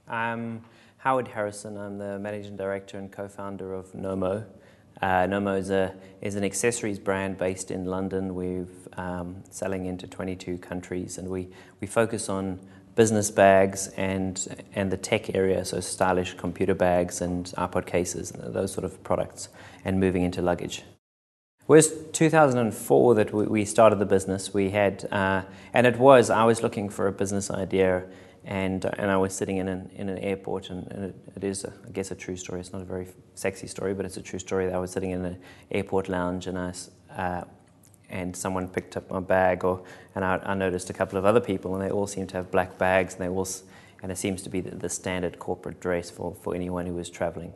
I'm Howard Harrison. I'm the managing director and co-founder of Nomo. Nomo is an accessories brand based in London. We're selling into 22 countries, and we focus on business bags and the tech area, so stylish computer bags and iPod cases, and those sort of products, and moving into luggage. It was 2004 that we started the business. We had, I was looking for a business idea, and I was sitting in an airport, and it is, I guess, a true story. It's not a very sexy story, but it's a true story that I was sitting in an airport lounge, and someone picked up my bag, and I noticed a couple of other people, and they all seemed to have black bags, and it seems to be the standard corporate dress for anyone who was traveling.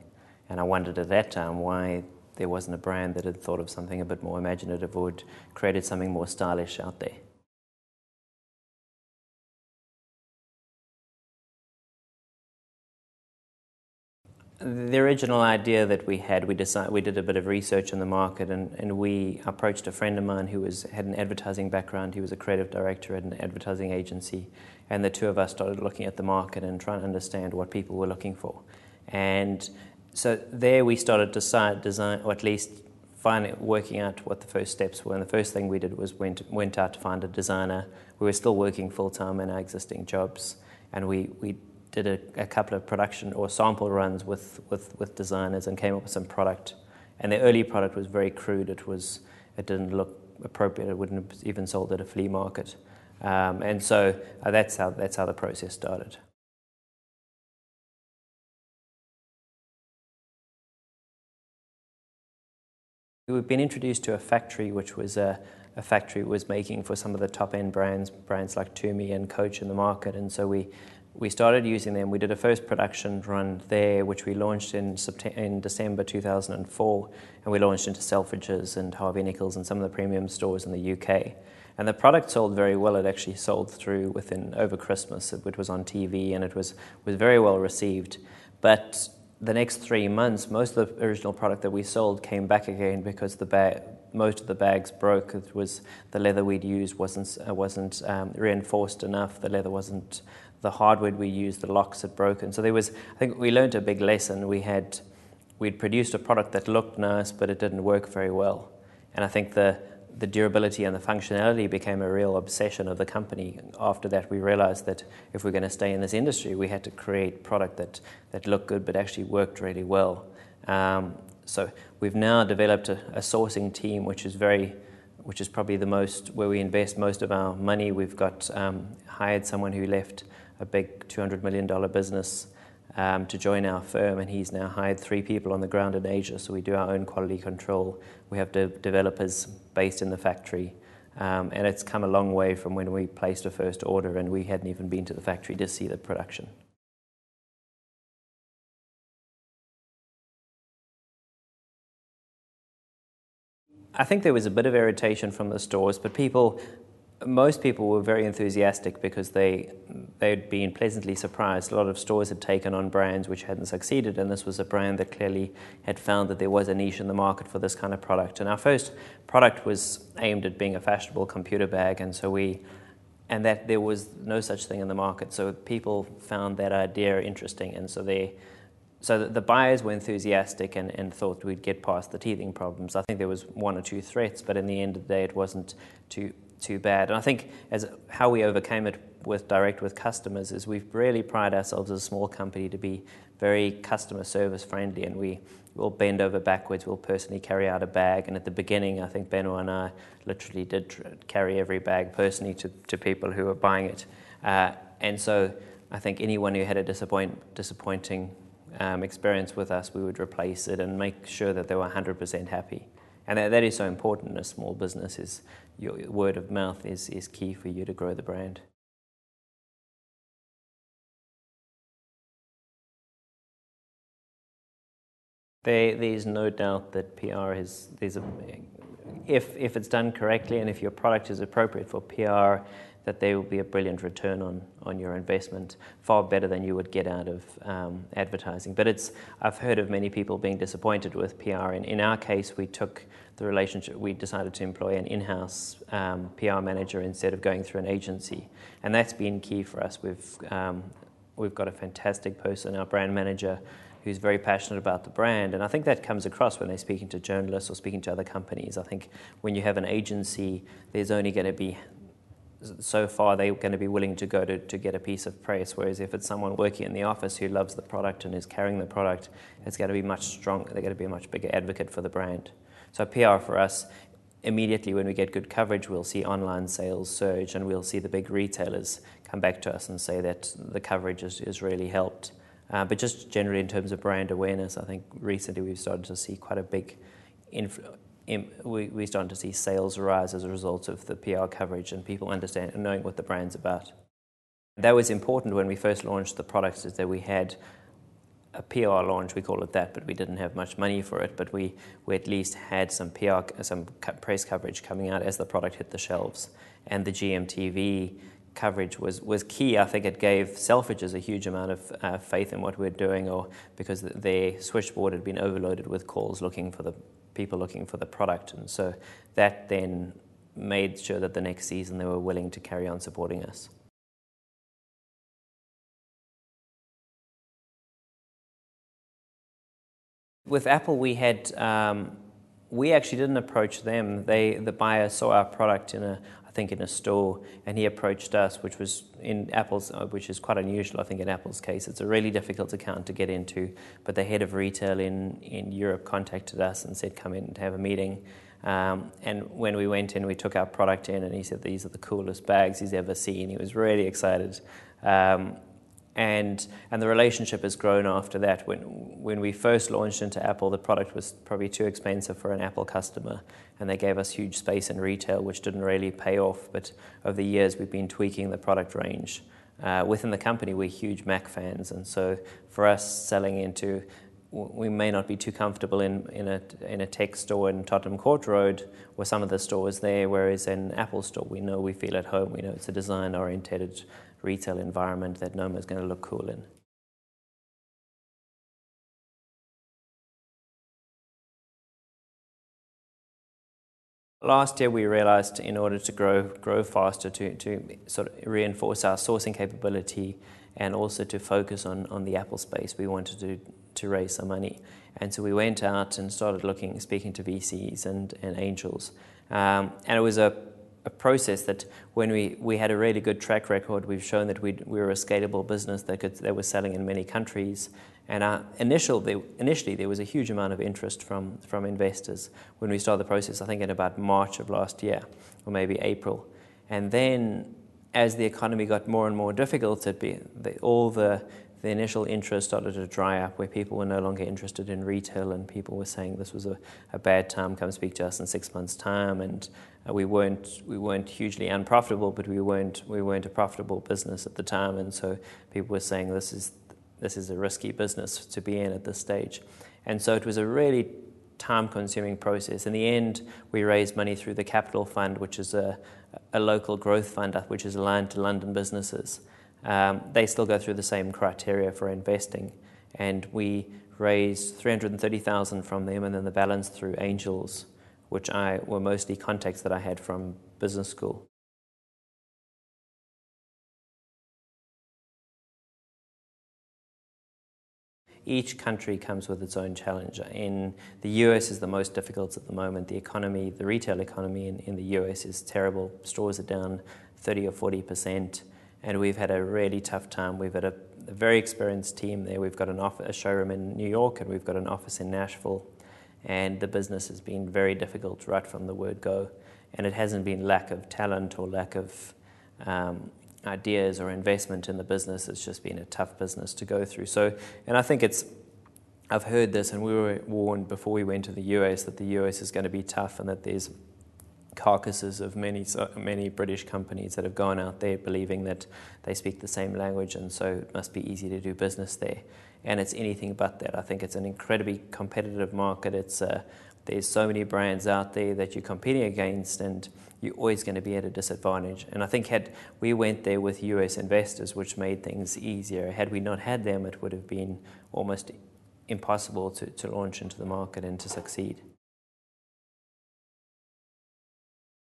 And I wondered at that time why there wasn't a brand that had thought of something a bit more imaginative or had created something more stylish out there. The original idea that we had, we did a bit of research in the market, and we approached a friend of mine who had an advertising background. He was a creative director at an advertising agency, and the two of us started looking at the market and trying to understand what people were looking for. And so there we started to design, or at least working out what the first steps were. And the first thing we did was went out to find a designer. We were still working full-time in our existing jobs, and we did a couple of production or sample runs with designers and came up with some product. And the early product was very crude. It didn't look appropriate. It wouldn't have even sold at a flea market. And so that's how the process started. We've been introduced to a factory, which was a factory was making for some of the top-end brands like Tumi and Coach in the market, and so we started using them. We did a first production run there, which we launched in December 2004, and we launched into Selfridges and Harvey Nichols and some of the premium stores in the UK. And the product sold very well. It actually sold through over Christmas. It was on TV, and it was very well received. But the next 3 months, most of the original product that we sold came back again because most of the bags broke. It was the leather we'd used wasn't reinforced enough. The leather wasn't. The hardware we used, the locks had broken. So I think we learned a big lesson. We'd produced a product that looked nice, but it didn't work very well. And I think the durability and the functionality became a real obsession of the company. After that, we realized that if we're going to stay in this industry, we had to create product that looked good but actually worked really well. So we've now developed a sourcing team, which is probably where we invest most of our money. We've got hired someone who left a big $200 million business to join our firm, and he's now hired 3 people on the ground in Asia, so we do our own quality control. We have developers based in the factory, and it's come a long way from when we placed a first order and we hadn't even been to the factory to see the production. I think there was a bit of irritation from the stores, but most people were very enthusiastic because they'd been pleasantly surprised. A lot of stores had taken on brands which hadn't succeeded, and this was a brand that clearly had found that there was a niche in the market for this kind of product. And our first product was aimed at being a fashionable computer bag, and that there was no such thing in the market. So people found that idea interesting, and so the buyers were enthusiastic and thought we'd get past the teething problems. I think there was 1 or 2 threats, but in the end of the day, it wasn't too bad. And I think how we overcame it direct with customers is we've really pride ourselves as a small company to be very customer service friendly, and we'll bend over backwards. We'll personally carry out a bag, and at the beginning, I think Benoit and I literally did carry every bag personally to people who were buying it. And so I think anyone who had a disappointing experience with us, we would replace it and make sure that they were 100% happy. And that is so important in a small business. Your word of mouth is key for you to grow the brand. There's no doubt that PR if it's done correctly and if your product is appropriate for PR, that there will be a brilliant return on your investment, far better than you would get out of advertising. But I've heard of many people being disappointed with PR. In our case, we took the relationship. We decided to employ an in-house PR manager instead of going through an agency, and that's been key for us. we've got a fantastic person, our brand manager, who's very passionate about the brand. And I think that comes across when they're speaking to journalists or speaking to other companies. I think when you have an agency, there's only going to be so far they're going to be willing to go to get a piece of press, whereas if it's someone working in the office who loves the product and is carrying the product, it's going to be much stronger. They're going to be a much bigger advocate for the brand. So PR for us, immediately when we get good coverage, we'll see online sales surge, and we'll see the big retailers come back to us and say that the coverage has really helped. But just generally in terms of brand awareness, I think recently we've started to see quite a big we're starting to see sales rise as a result of the PR coverage and people understand and knowing what the brand's about. That was important when we first launched the products, is that we had a PR launch, we call it that, but we didn't have much money for it, but we at least had some press coverage coming out as the product hit the shelves. And the GMTV coverage was key. I think it gave Selfridges a huge amount of faith in what we're doing, or because their switchboard had been overloaded with calls looking for the product, and so that then made sure that the next season they were willing to carry on supporting us. With Apple, we actually didn't approach them. The buyer saw our product in a store, and he approached us, which was in Apple's, which is quite unusual, I think, in Apple's case. It's a really difficult account to get into, but the head of retail in Europe contacted us and said, come in and have a meeting. And when we went in, we took our product in, and he said, these are the coolest bags he's ever seen. He was really excited. And the relationship has grown after that. When we first launched into Apple, the product was probably too expensive for an Apple customer, and they gave us huge space in retail, which didn't really pay off. But over the years, we've been tweaking the product range. Within the company, we're huge Mac fans, and so for us selling into, we may not be too comfortable in a tech store in Tottenham Court Road or some of the stores there, whereas in Apple store, we feel at home. We know it's a design-oriented retail environment that nomo is going to look cool in. Last year we realized in order to grow faster, to sort of reinforce our sourcing capability and also to focus on the Apple space, we wanted to raise some money. And so we went out and started speaking to VCs and angels. And it was a process that when we had a really good track record, we've shown that we were a scalable business that was selling in many countries. And initially there was a huge amount of interest from investors when we started the process, I think in about March of last year, or maybe April. And then as the economy got more and more difficult, all the initial interest started to dry up, where people were no longer interested in retail, and people were saying this was a bad time, come speak to us in 6 months' time. And we weren't hugely unprofitable, but we weren't a profitable business at the time, and so people were saying this is a risky business to be in at this stage. And so it was a really time-consuming process. In the end, we raised money through the Capital Fund, which is a local growth fund which is aligned to London businesses. They still go through the same criteria for investing, and we raised $330,000 from them, and then the balance through angels, which were mostly contacts that I had from business school. Each country comes with its own challenge. In the US is the most difficult at the moment. The economy, the retail economy in the US is terrible. Stores are down 30 or 40%, and we've had a really tough time. We've had a very experienced team there. We've got a showroom in New York, and we've got an office in Nashville, and the business has been very difficult right from the word go. And it hasn't been lack of talent or lack of ideas or investment in the business. It's just been a tough business to go through. So, and I think I've heard this, and we were warned before we went to the US that the US is going to be tough, and that there's carcasses of many British companies that have gone out there believing that they speak the same language, and so it must be easy to do business there. And it's anything but that. I think it's an incredibly competitive market. There's so many brands out there that you're competing against, and you're always going to be at a disadvantage. And I think had we went there with US investors, which made things easier, had we not had them, it would have been almost impossible to launch into the market and to succeed.